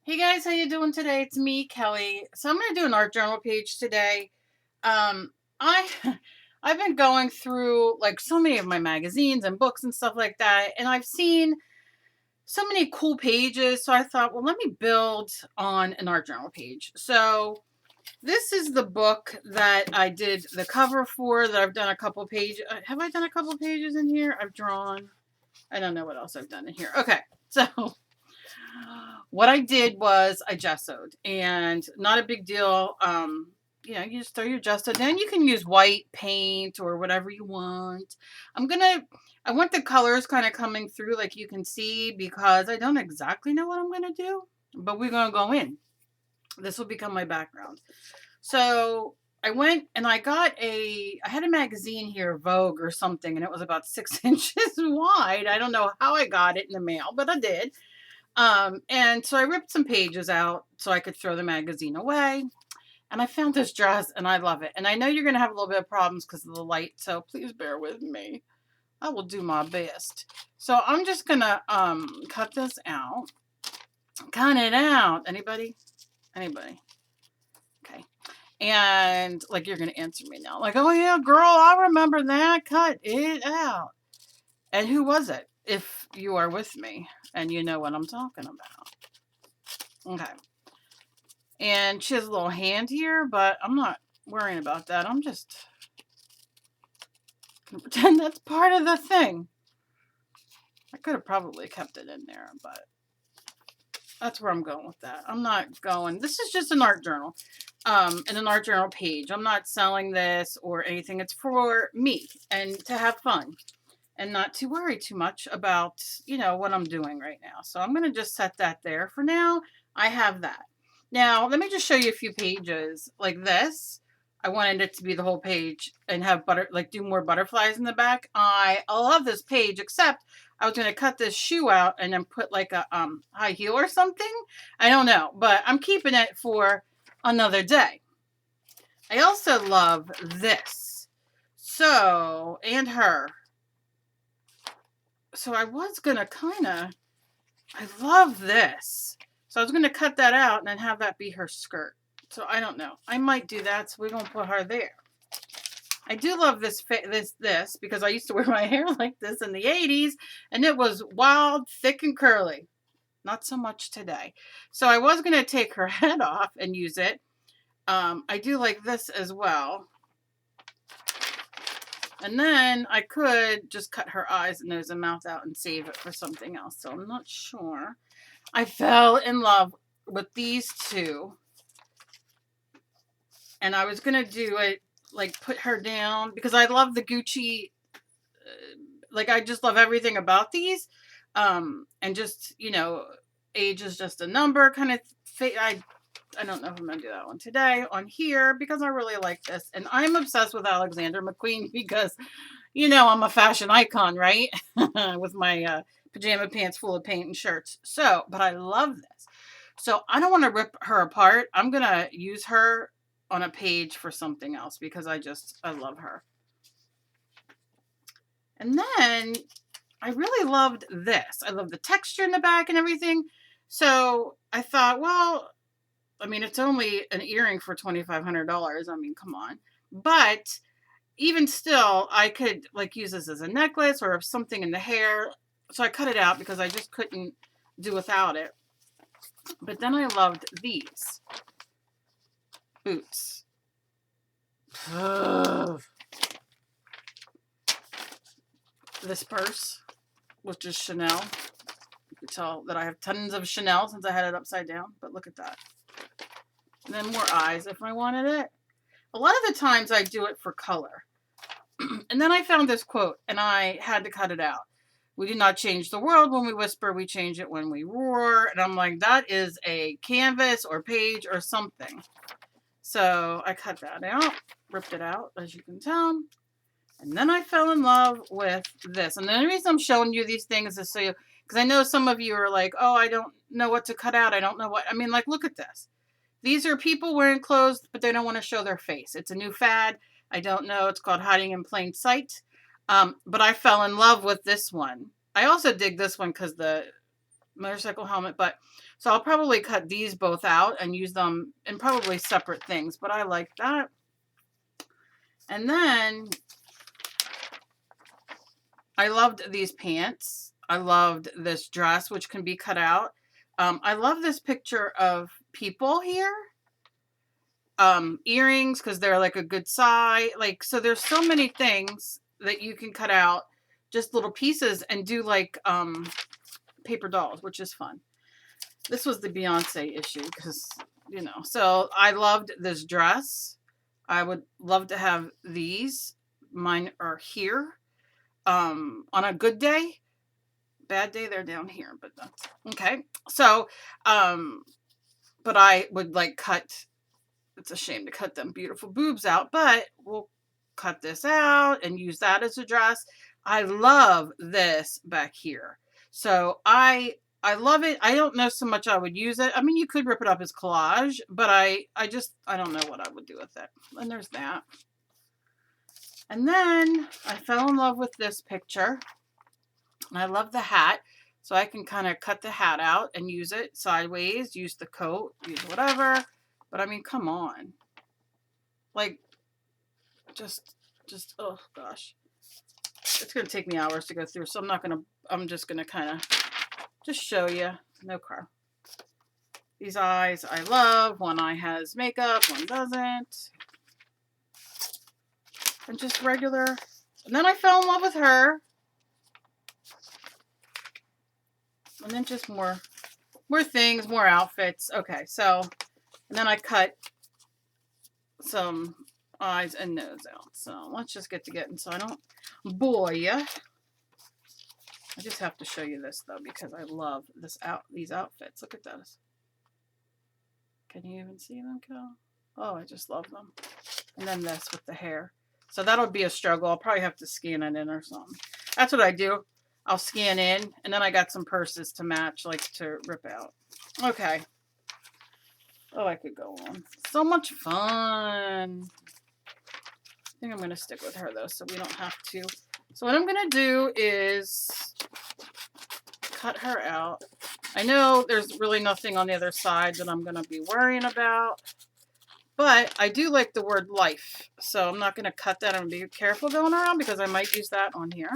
Hey guys, how you doing today? It's me, Kelly. So I'm going to do an art journal page today. I I've been going through like so many of my magazines and books and stuff like that, and I've seen so many cool pages. So I thought, well, let me build on an art journal page. So this is the book that I did the cover for. That I've done a couple pages. Have I done a couple pages in here? I've drawn. I don't know what else I've done in here. Okay, so what I did was I gessoed, and not a big deal. You just throw your gesso. Then you can use white paint or whatever you want. I want the colors kind of coming through like you can see because I don't exactly know what I'm gonna do, but we're gonna go in. This will become my background. So I went and I had a magazine here, Vogue or something, and it was about 6 inches wide. I don't know how I got it in the mail, but I did. And so I ripped some pages out so I could throw the magazine away. And I found this dress and I love it. And I know you're going to have a little bit of problems because of the light. So please bear with me. I will do my best. So I'm just going to cut this out. Cut it out. Anybody? Anybody? Okay. And like you're going to answer me now. Like, oh yeah, girl, I remember that. Cut it out. And who was it? If you are with me and you know what I'm talking about. Okay. And she has a little hand here, but I'm not worrying about that. I'm just going to pretend that's part of the thing. I could have probably kept it in there, but that's where I'm going with that. I'm not going. This is just an art journal, and an art journal page. I'm not selling this or anything. It's for me and to have fun and not to worry too much about, what I'm doing right now. So I'm going to just set that there for now. I have that. Now, let me just show you a few pages like this. I wanted it to be the whole page and have do more butterflies in the back. I love this page, except I was going to cut this shoe out and then put like a high heel or something. I don't know, but I'm keeping it for another day. I also love this. So, and her. So I was going to I love this. So I was going to cut that out and then have that be her skirt. So I don't know. I might do that. So we're going to put her there. I do love this because I used to wear my hair like this in the 80s and it was wild, thick, and curly. Not so much today. So I was going to take her head off and use it. I do like this as well. And then I could just cut her eyes, nose, and mouth out and save it for something else. So I'm not sure. I fell in love with these two. And I was going to do it, like put her down, because I love the Gucci, like I just love everything about these. And just, age is just a number kind of thing. I don't know if I'm going to do that one today on here because I really like this. And I'm obsessed with Alexander McQueen because, I'm a fashion icon, right? With my pajama pants full of paint and shirts. So, but I love this. So I don't want to rip her apart. I'm going to use her on a page for something else because I love her. And then I really loved this. I love the texture in the back and everything. So I thought, well, I mean, it's only an earring for $2,500. I mean, come on. But even still, I could like use this as a necklace or something in the hair. So I cut it out because I just couldn't do without it. But then I loved these boots. Ugh. This purse, which is Chanel. You can tell that I have tons of Chanel since I had it upside down. But look at that. And then more eyes if I wanted it. A lot of the times I do it for color. And then I found this quote and I had to cut it out. We do not change the world when we whisper, we change it when we roar. And I'm like, that is a canvas or page or something. So I cut that out, ripped it out, as you can tell. And then I fell in love with this. And the only reason I'm showing you these things is because I know some of you are like, oh, I don't know what to cut out. I don't know what, I mean, like, look at this. These are people wearing clothes, but they don't want to show their face. It's a new fad. I don't know. It's called hiding in plain sight. But I fell in love with this one. I also dig this one because the motorcycle helmet, but so I'll probably cut these both out and use them in probably separate things, but I like that. And then I loved these pants. I loved this dress, which can be cut out. I love this picture of people here. Earrings, because they're like a good size. Like, so there's so many things that you can cut out, just little pieces, and do like paper dolls, which is fun. This was the Beyonce issue because, you know, so I loved this dress. I would love to have these. Mine are here. On a good day. Bad day, they're down here, but that's okay. So, but I would like cut, it's a shame to cut them beautiful boobs out, but we'll cut this out and use that as a dress. I love this back here. So I love it. I don't know so much I would use it. I mean, you could rip it up as collage, but I don't know what I would do with it. And there's that. And then I fell in love with this picture. And I love the hat. So I can kind of cut the hat out and use it sideways, use the coat, use whatever. But I mean, come on. Like, just, oh gosh. It's going to take me hours to go through. So I'm just going to kind of just show you. No car. These eyes I love. One eye has makeup, one doesn't. And just regular. And then I fell in love with her. And then just more things, more outfits. Okay, so, and then I cut some eyes and nose out. So let's just get to getting, so I don't bore you. I just have to show you this though, because I love these outfits. Look at those. Can you even see them, Cal? Oh, I just love them. And then this with the hair. So that'll be a struggle. I'll probably have to scan it in or something. That's what I do. I'll scan in, and then I got some purses to match, like to rip out. Okay. Oh, I could go on. So much fun. I think I'm going to stick with her, though, so we don't have to. So what I'm going to do is cut her out. I know there's really nothing on the other side that I'm going to be worrying about. But I do like the word life. So I'm not going to cut that. I'm going to be careful going around because I might use that on here.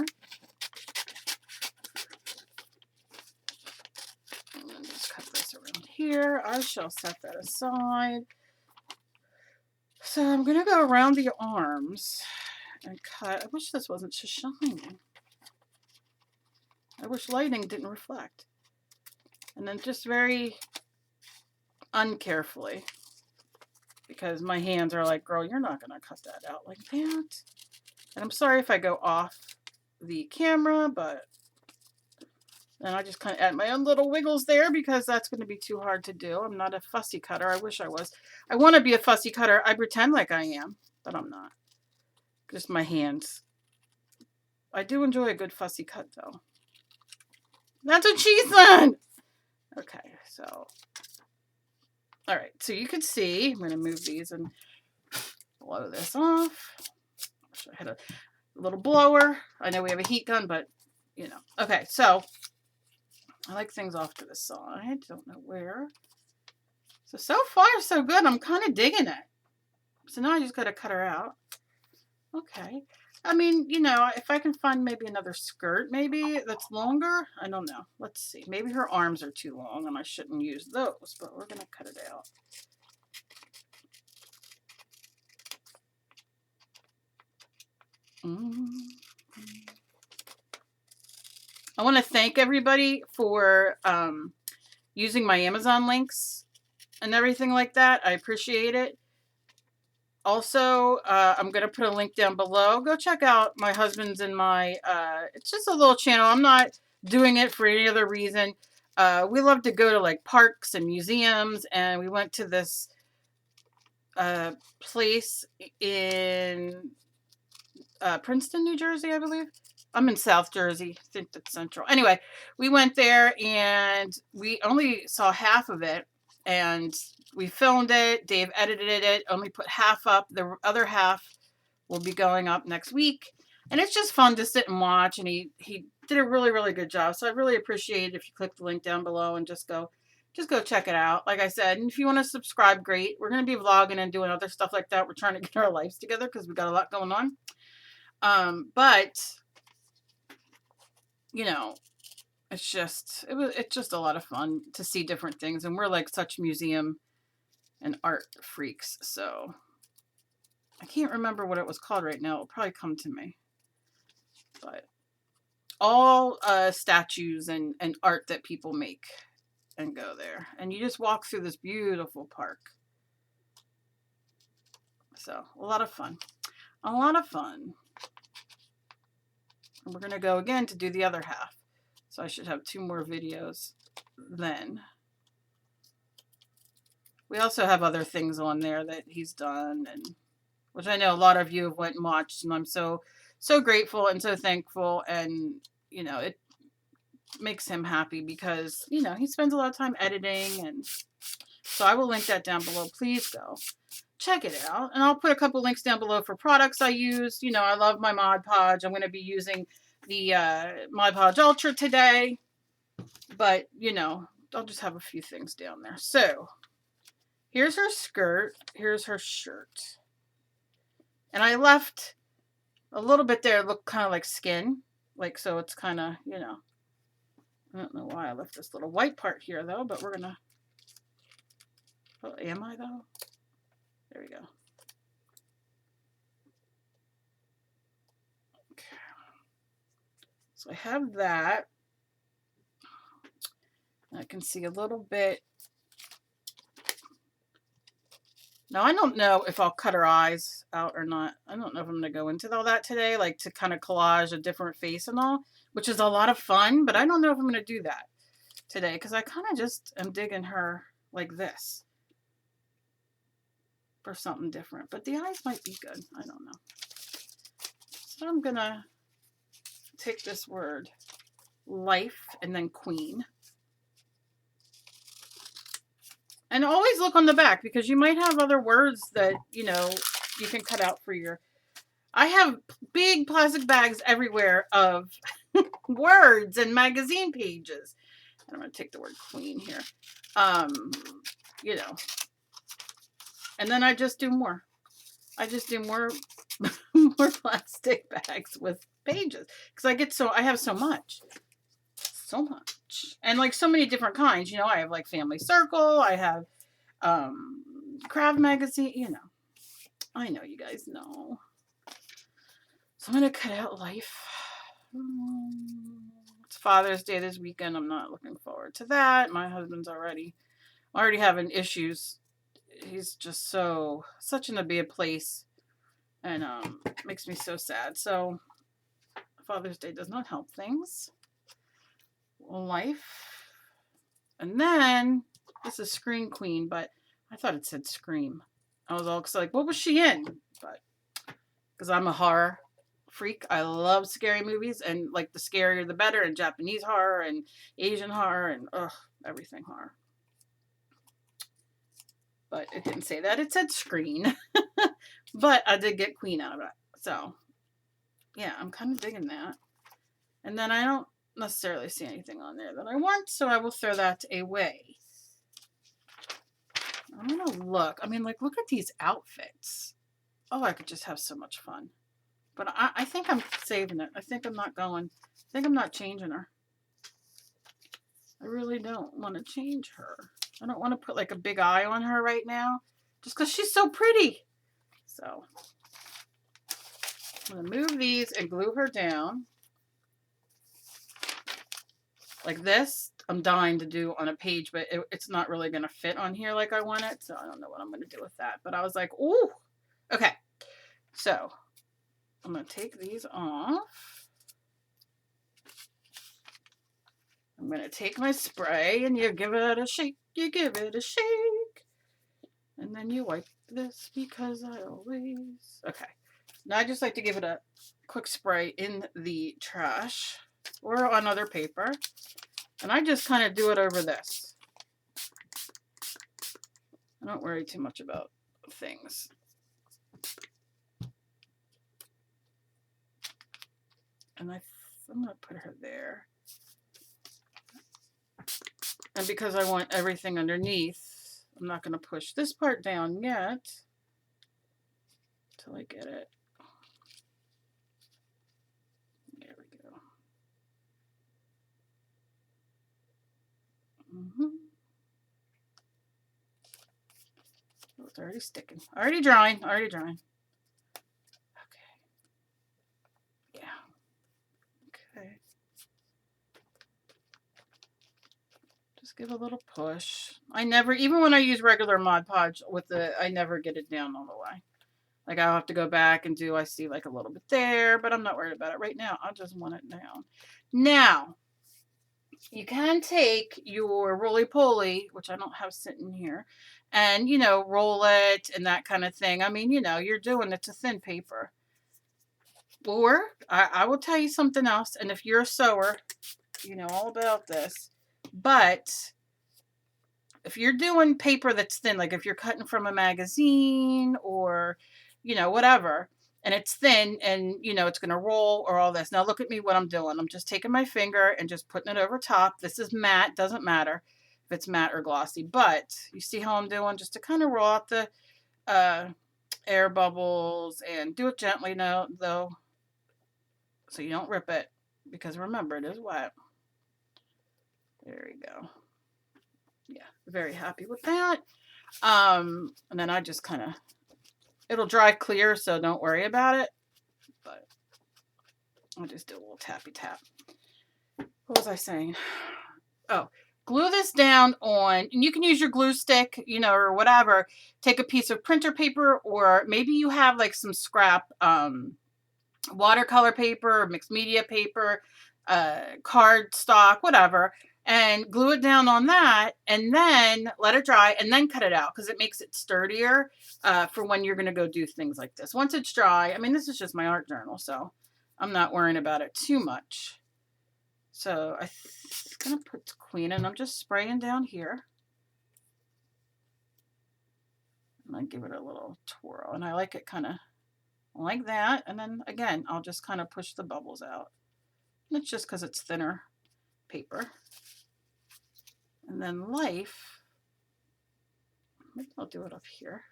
And then just cut this around here. I shall set that aside. So I'm going to go around the arms and cut. I wish this wasn't so shining. I wish lighting didn't reflect. And then just very uncarefully. Because my hands are like, girl, you're not going to cut that out like that. And I'm sorry if I go off the camera, but then I just kind of add my own little wiggles there because that's going to be too hard to do. I'm not a fussy cutter. I wish I was. I want to be a fussy cutter. I pretend like I am, but I'm not. Just my hands. I do enjoy a good fussy cut, though. That's what she said! Okay, so... All right, so you can see, I'm going to move these and blow this off. I had a little blower. I know we have a heat gun, but, you know. Okay, so I like things off to the side. Don't know where. So far, so good. I'm kind of digging it. So now I just got to cut her out. Okay. I mean, you know, if I can find maybe another skirt, maybe that's longer. I don't know. Let's see. Maybe her arms are too long and I shouldn't use those, but we're going to cut it out. I want to thank everybody for using my Amazon links and everything like that. I appreciate it. Also, I'm going to put a link down below. Go check out my husband's and my, it's just a little channel. I'm not doing it for any other reason. We love to go to like parks and museums, and we went to this place in Princeton, New Jersey, I believe. I'm in South Jersey. I think that's central. Anyway, we went there and we only saw half of it, and we filmed it. Dave edited it, only put half up. The other half will be going up next week. And it's just fun to sit and watch, and he did a really, really good job. So I really appreciate it if you click the link down below and just go check it out. Like I said, and if you want to subscribe, great. We're going to be vlogging and doing other stuff like that. We're trying to get our lives together because we got a lot going on. But you know, it's just a lot of fun to see different things, and we're like such museum and art freaks. So I can't remember what it was called right now. It'll probably come to me. But all statues and art that people make and go there. And you just walk through this beautiful park. So a lot of fun. A lot of fun. And we're going to go again to do the other half. So I should have 2 more videos then. We also have other things on there that he's done, and which I know a lot of you have went and watched, and I'm so grateful and so thankful, and you know, it makes him happy because, you know, he spends a lot of time editing, and so I will link that down below. Please go check it out, and I'll put a couple links down below for products I use. You know, I love my Mod Podge. I'm going to be using the Mod Podge Ultra today, but you know, I'll just have a few things down there. So here's her skirt, here's her shirt, and I left a little bit there, look kind of like skin, like, so it's kind of, you know, I don't know why I left this little white part here though, but we're gonna, oh, am I though? There we go. Okay. So I have that. I can see a little bit. Now, I don't know if I'll cut her eyes out or not. I don't know if I'm going to go into all that today, like to kind of collage a different face and all, which is a lot of fun, but I don't know if I'm going to do that today because I kind of just am digging her like this for something different, but the eyes might be good. I don't know. So I'm going to take this word life and then queen. And always look on the back because you might have other words that, you know, you can cut out for your... I have big plastic bags everywhere of words and magazine pages. I'm going to take the word queen here. You know. And then I just do more. I just do more, more plastic bags with pages. Because I have so much. So much. And like so many different kinds. You know, I have like Family Circle. I have Craft Magazine. You know. I know you guys know. So I'm going to cut out life. It's Father's Day this weekend. I'm not looking forward to that. My husband's already having issues. He's just such in a bad place. And makes me so sad. So Father's Day does not help things. Life. And then this is Scream Queen, but I thought it said Scream. I was all like, what was she in? But because I'm a horror freak, I love scary movies, and like the scarier the better, and Japanese horror and Asian horror and everything horror. But it didn't say that. It said Screen. But I did get Queen out of it. So yeah, I'm kind of digging that. And then I don't necessarily see anything on there that I want, so I will throw that away. I'm gonna look. I mean, like, look at these outfits. Oh, I could just have so much fun. But I think I'm saving it. I think I'm not going. I think I'm not changing her. I really don't want to change her. I don't want to put like a big eye on her right now, just because she's so pretty. So I'm gonna move these and glue her down. Like this, I'm dying to do on a page, but it's not really going to fit on here like I want it. So I don't know what I'm going to do with that. But I was like, ooh, okay. So I'm going to take these off. I'm going to take my spray and you give it a shake. You give it a shake. And then you wipe this because I always... Okay. Now I just like to give it a quick spray in the trash or on other paper. And I just kind of do it over this. I don't worry too much about things. And I'm going to put her there. And because I want everything underneath, I'm not going to push this part down yet until I get it. There we go. Oh, it's already sticking. Already drying. Already drying. Okay. Yeah. Okay. Just give a little push. I never, even when I use regular Mod Podge with I never get it down all the way. Like I'll have to go back and I see like a little bit there, but I'm not worried about it right now. I just want it down. Now, you can take your roly-poly, which I don't have sitting here, and, roll it and that kind of thing. I mean, you're doing it to thin paper. Or, I will tell you something else, and if you're a sewer, you know all about this, but if you're doing paper that's thin, like if you're cutting from a magazine or, whatever, and it's thin and, it's going to roll or all this. Now look at me what I'm doing. I'm just taking my finger and just putting it over top. This is matte. Doesn't matter if it's matte or glossy, but you see how I'm doing just to kind of roll out the air bubbles and do it gently now, though, so you don't rip it, because remember, it is wet. There you go. Yeah, very happy with that. And then I just kind of, it'll dry clear, so don't worry about it. But I'll just do a little tappy tap. What was I saying? Oh, glue this down on, and you can use your glue stick, or whatever. Take a piece of printer paper, or maybe you have like some scrap watercolor paper, mixed media paper, card stock, whatever, and glue it down on that, and then let it dry, and then cut it out, because it makes it sturdier for when you're going to go do things like this. Once it's dry, I mean, this is just my art journal, so I'm not worrying about it too much. So I'm going to put the queen, and I'm just spraying down here. And I give it a little twirl, and I like it kind of like that, and then again I'll just kind of push the bubbles out. And it's just because it's thinner paper. And then life, maybe I'll do it up here.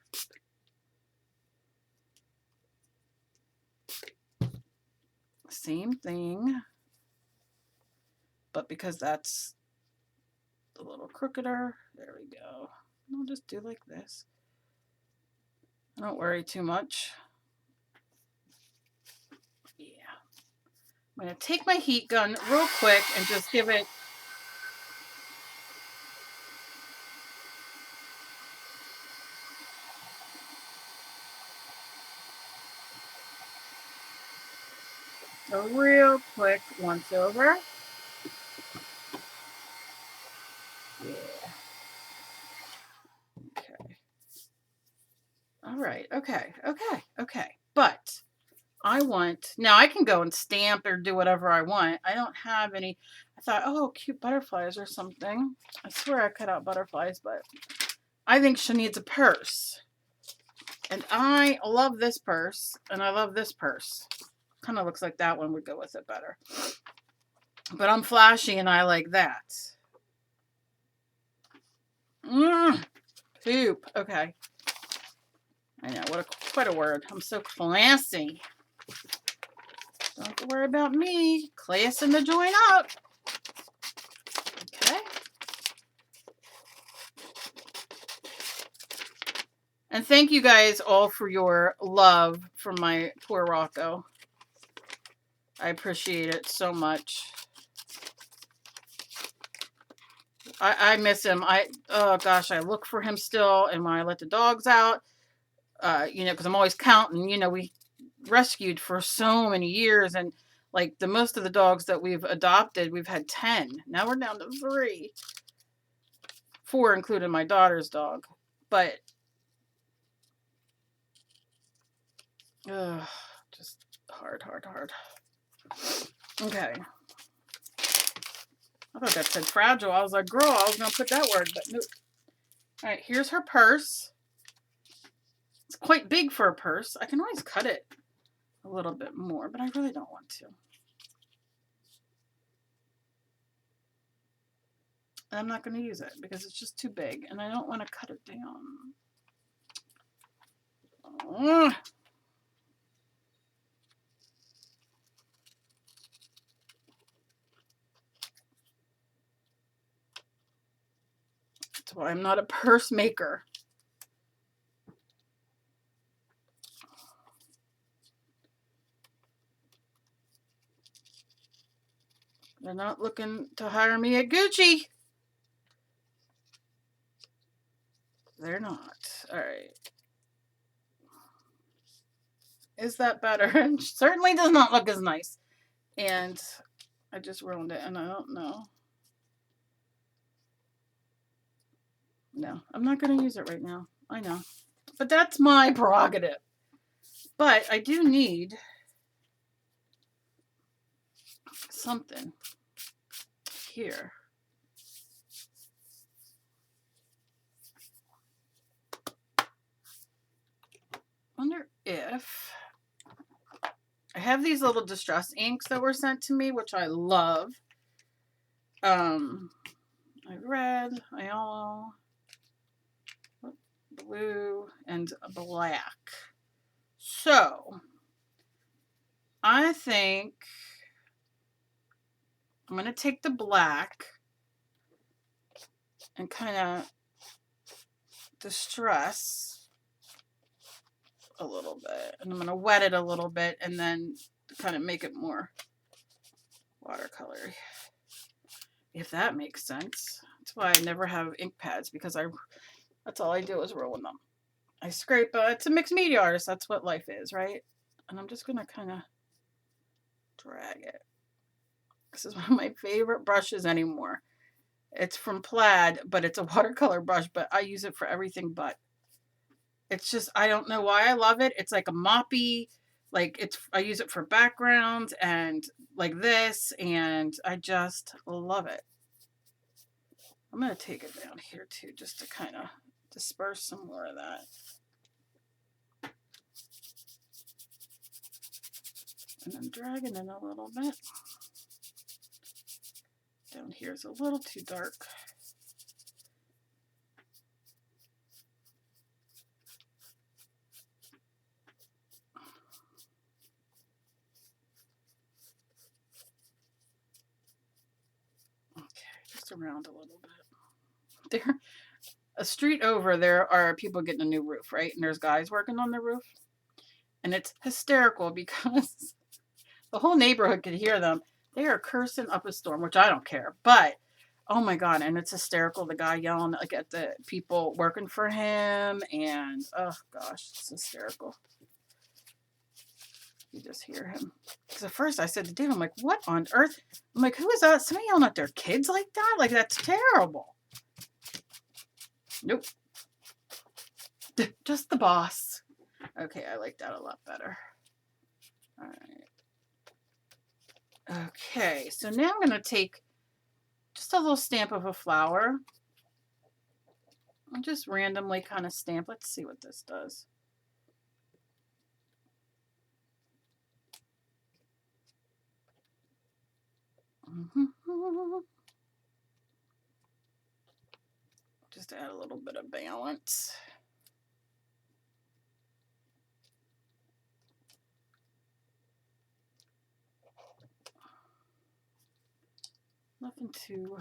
Same thing, but because that's a little crookeder, there we go. I'll just do like this. I don't worry too much. Yeah. I'm going to take my heat gun real quick and just give it a real quick once over. Yeah. Okay. All right. Okay. But I want, now I can go and stamp or do whatever I want. I don't have any. I thought, oh, cute butterflies or something. I swear I cut out butterflies, but I think she needs a purse. And I love this purse, and I love this purse. Kind of looks like that one would go with it better. But I'm flashy, and I like that. Poop. Okay. I know, quite a word. I'm so classy. Don't have to worry about me classing the joint up. Okay. And thank you guys all for your love for my poor Rocco. I appreciate it so much. I miss him. Oh gosh, I look for him still, and when I let the dogs out, because I'm always counting, we rescued for so many years, and like the most of the dogs that we've adopted, we've had 10. Now we're down to 3. 4 including my daughter's dog. But just hard. Okay. I thought that said fragile. I was like, girl, I was going to put that word, but nope. All right, here's her purse. It's quite big for a purse. I can always cut it a little bit more, but I really don't want to. I'm not going to use it because it's just too big and I don't want to cut it down. Ugh. That's why I'm not a purse maker. They're not looking to hire me at Gucci. They're not. All right. Is that better? It certainly does not look as nice. And I just ruined it and I don't know. No, I'm not going to use it right now. I know. But that's my prerogative. But I do need something here. Wonder if I have these little distress inks that were sent to me, which I love. I red, a yellow, blue, and a black. So I think I'm going to take the black and kind of distress a little bit. And I'm going to wet it a little bit and then kind of make it more watercolory. If that makes sense. That's why I never have ink pads because that's all I do is ruin them. I scrape, it's a mixed media artist. That's what life is, right? And I'm just going to kind of drag it. This is one of my favorite brushes anymore. It's from Plaid, but it's a watercolor brush, but I use it for everything but. It's just, I don't know why I love it. It's like a moppy, like I use it for backgrounds and like this, and I just love it. I'm going to take it down here too, just to kind of disperse some more of that. And I'm dragging it a little bit. Down here is a little too dark. Okay, just around a little bit. There, a street over, there are people getting a new roof, right? And there's guys working on the roof. And it's hysterical because the whole neighborhood could hear them. They are cursing up a storm, which I don't care. But, oh my God, and it's hysterical. The guy yelling like at the people working for him. And, oh gosh, it's hysterical. You just hear him. Because at first I said to Dave, I'm like, what on earth? I'm like, who is that? Somebody yelling at their kids like that? Like, that's terrible. Nope. Just the boss. Okay, I like that a lot better. All right. Okay, so now I'm going to take just a little stamp of a flower. I'll just randomly kind of stamp. Let's see what this does. Just add a little bit of balance. Nothing too...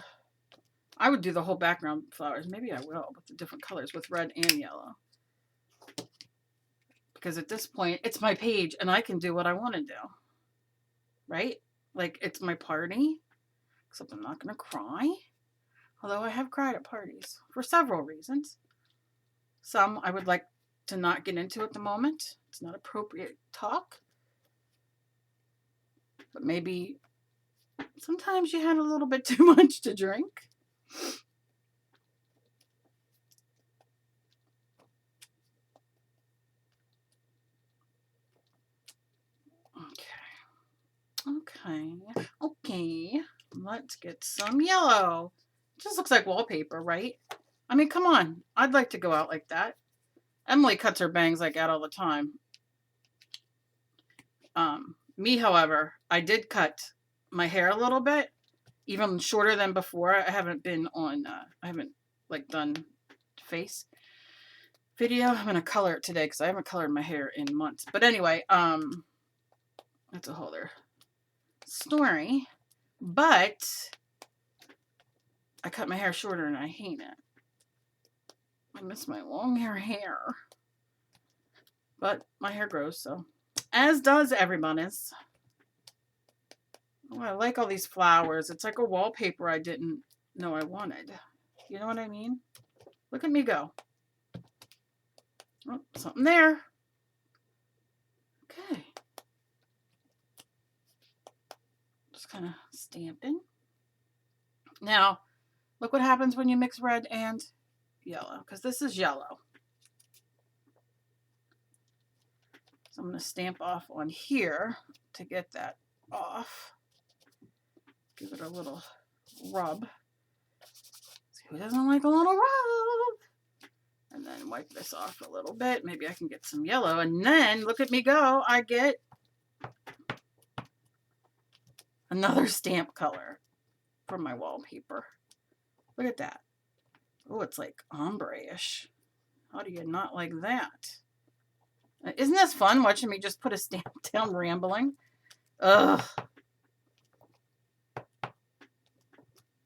I would do the whole background flowers. Maybe I will with the different colors with red and yellow. Because at this point, it's my page and I can do what I want to do. Right? Like, it's my party. Except I'm not going to cry. Although I have cried at parties for several reasons. Some I would like to not get into at the moment. It's not appropriate talk. But maybe sometimes you had a little bit too much to drink. Okay. Let's get some yellow. It just looks like wallpaper, right? I mean, come on. I'd like to go out like that. Emily cuts her bangs like that all the time. Me, however, I did cut my hair a little bit, even shorter than before. I haven't been on, I haven't like done face video. I'm going to color it today because I haven't colored my hair in months. But anyway, that's a whole other story. But I cut my hair shorter and I hate it. I miss my long hair. But my hair grows, so. As does everybody's. Oh, I like all these flowers. It's like a wallpaper I didn't know I wanted. You know what I mean? Look at me go. Oh, something there. Okay. Just kind of stamping. Now, look what happens when you mix red and yellow, because this is yellow. So I'm going to stamp off on here to get that off. Give it a little rub. See who doesn't like a little rub? And then wipe this off a little bit. Maybe I can get some yellow. And then, look at me go. I get another stamp color from my wallpaper. Look at that. Oh, it's like ombre-ish. How do you not like that? Isn't this fun, watching me just put a stamp down rambling? Ugh.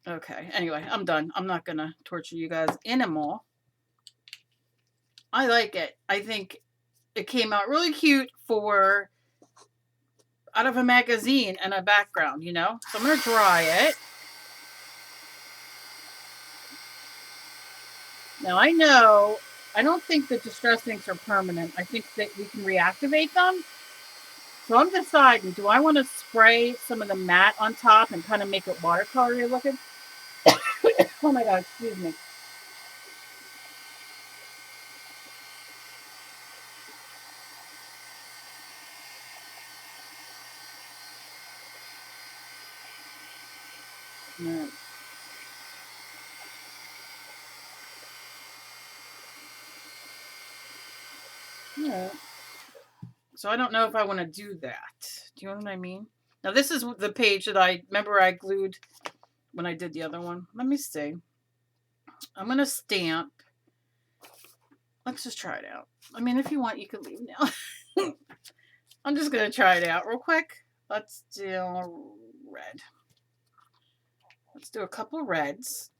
Okay, anyway, I'm done. I'm not going to torture you guys anymore. I like it. I think it came out really cute for out of a magazine and a background, you know? So I'm going to dry it. Now, I know, I don't think the distress inks are permanent. I think that we can reactivate them. So I'm deciding, do I want to spray some of the matte on top and kind of make it watercolory looking? Oh my God, excuse me. Right. Yeah. So I don't know if I want to do that. Do you know what I mean? Now this is the page that I remember I glued when I did the other one. Let me see. I'm going to stamp. Let's just try it out. I mean, if you want, you can leave now. I'm just going to try it out real quick. Let's do red. Let's do a couple reds.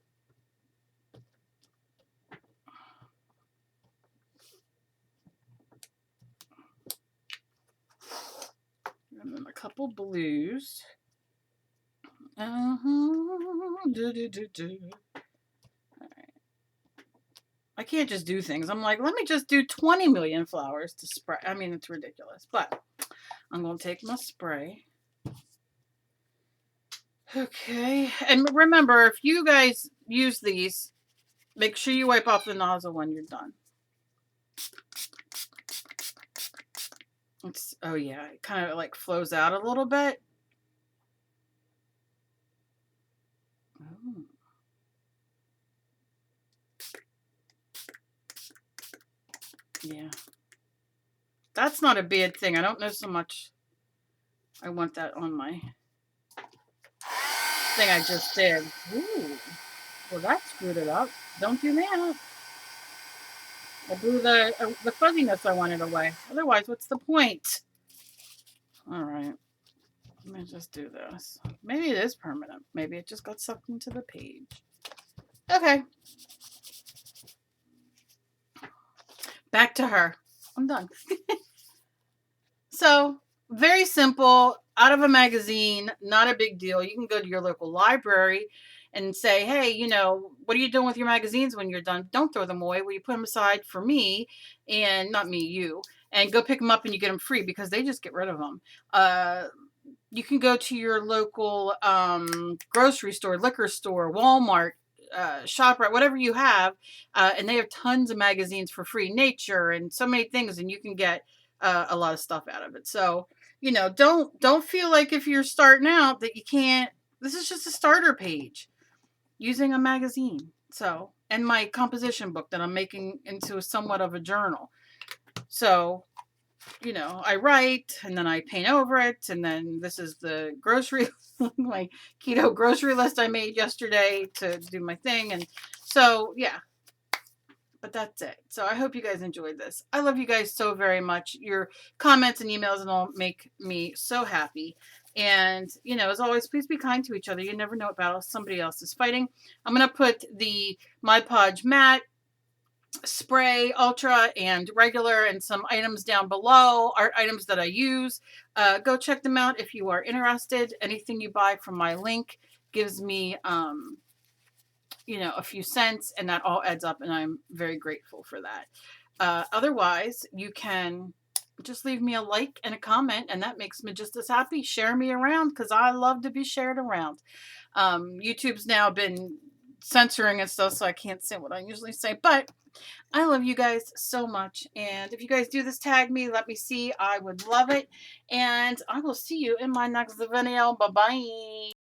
And then a couple blues. I can't just do things. I'm like, let me just do 20 million flowers to spray. I mean, it's ridiculous. But I'm going to take my spray. Okay. And remember, if you guys use these, make sure you wipe off the nozzle when you're done. It's, oh yeah, it kind of like flows out a little bit. Ooh. Yeah. That's not a bad thing. I don't know so much. I want that on my thing I just did. Ooh. Well, that screwed it up. Don't do that. I blew the fuzziness I wanted away. Otherwise, what's the point? All right. Let me just do this. Maybe it is permanent. Maybe it just got sucked into the page. Okay. Back to her. I'm done. So, very simple. Out of a magazine. Not a big deal. You can go to your local library and say, hey, you know, what are you doing with your magazines when you're done? Don't throw them away. Will you put them aside for me? And not me, you. And go pick them up and you get them free because they just get rid of them. You can go to your local grocery store, liquor store, Walmart, ShopRite, whatever you have, and they have tons of magazines for free, Nature and so many things, and you can get a lot of stuff out of it. So, you know, don't feel like if you're starting out that you can't. This is just a starter page using a magazine. So, and my composition book that I'm making into somewhat of a journal. So, you know, I write and then I paint over it. And then this is the grocery, my keto grocery list I made yesterday to do my thing. And so, yeah, but that's it. So I hope you guys enjoyed this. I love you guys so very much. Your comments and emails and all make me so happy. And, you know, as always, please be kind to each other. You never know what battle somebody else is fighting. I'm going to put the My Podge matte spray, ultra, and regular, and some items down below, art items that I use. Go check them out if you are interested. Anything you buy from my link gives me, you know, a few cents, and that all adds up, and I'm very grateful for that. Otherwise, you can just leave me a like and a comment, and that makes me just as happy. Share me around because I love to be shared around. YouTube's now been censoring and stuff, so I can't say what I usually say, but I love you guys so much. And if you guys do this, tag me, let me see. I would love it. And I will see you in my next video. Bye-bye.